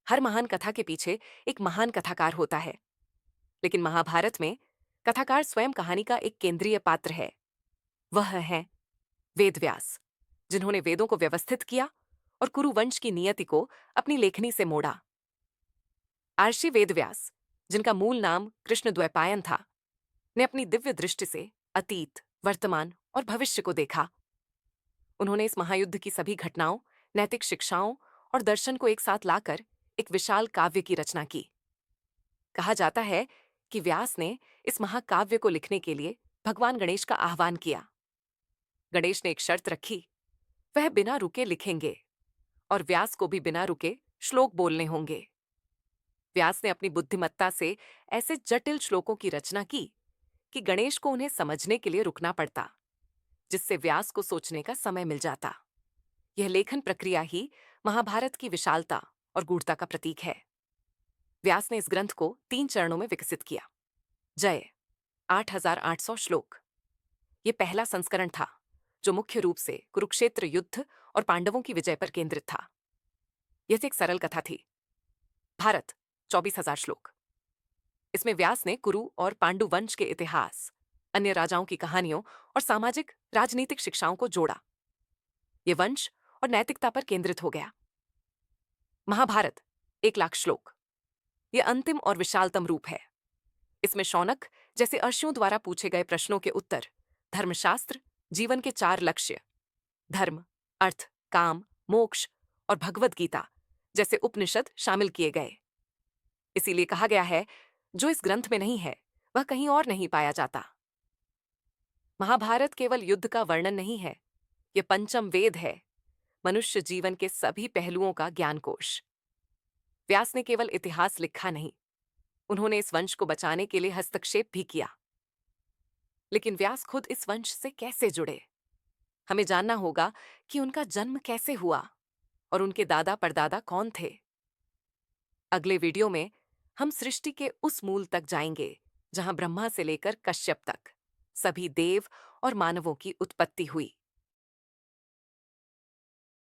हर महान कथा के पीछे एक महान कथाकार होता है, लेकिन महाभारत में कथाकार स्वयं कहानी का एक केंद्रीय पात्र है। वह है वेदव्यास, जिन्होंने वेदों को व्यवस्थित किया और कुरुवंश की नियति को अपनी लेखनी से मोड़ा। आर्षि वेदव्यास, जिनका मूल नाम कृष्ण द्वैपायन था, ने अपनी दिव्य दृष्टि से अतीत, वर्तमान और भविष्य को देखा। उन्होंने इस महायुद्ध की सभी घटनाओं, नैतिक शिक्षाओं और दर्शन को एक साथ लाकर एक विशाल काव्य की रचना की। कहा जाता है कि व्यास ने इस महाकाव्य को लिखने के लिए भगवान गणेश का आह्वान किया। गणेश ने एक शर्त रखी, वह बिना रुके लिखेंगे और व्यास को भी बिना रुके श्लोक बोलने होंगे। व्यास ने अपनी बुद्धिमत्ता से ऐसे जटिल श्लोकों की रचना की कि गणेश को उन्हें समझने के लिए रुकना पड़ता, जिससे व्यास को सोचने का समय मिल जाता। यह लेखन प्रक्रिया ही महाभारत की विशालता और गूढ़ता का प्रतीक है। व्यास ने इस ग्रंथ को 3 चरणों में विकसित किया। जय 8,800 श्लोक। ये पहला संस्करण था, जो मुख्य रूप से कुरुक्षेत्र युद्ध और पांडवों की विजय पर केंद्रित था। यह एक सरल कथा थी। भारत 24,000 श्लोक। इसमें व्यास ने कुरु और पांडु वंश के इतिहास, अन्य राजाओं की कहानियों और सामाजिक राजनीतिक शिक्षाओं को जोड़ा। ये वंश और नैतिकता पर केंद्रित हो गया। महाभारत 1 लाख श्लोक। यह अंतिम और विशालतम रूप है। इसमें शौनक जैसे अर्षियों द्वारा पूछे गए प्रश्नों के उत्तर, धर्मशास्त्र, जीवन के 4 लक्ष्य, धर्म, अर्थ, काम, मोक्ष और भगवद गीता जैसे उपनिषद शामिल किए गए। इसीलिए कहा गया है, जो इस ग्रंथ में नहीं है वह कहीं और नहीं पाया जाता। महाभारत केवल युद्ध का वर्णन नहीं है, यह पंचम वेद है, मनुष्य जीवन के सभी पहलुओं का ज्ञानकोश। व्यास ने केवल इतिहास लिखा नहीं, उन्होंने इस वंश को बचाने के लिए हस्तक्षेप भी किया। लेकिन व्यास खुद इस वंश से कैसे जुड़े? हमें जानना होगा कि उनका जन्म कैसे हुआ और उनके दादा परदादा कौन थे। अगले वीडियो में हम सृष्टि के उस मूल तक जाएंगे, जहां ब्रह्मा से लेकर कश्यप तक सभी देव और मानवों की उत्पत्ति हुई।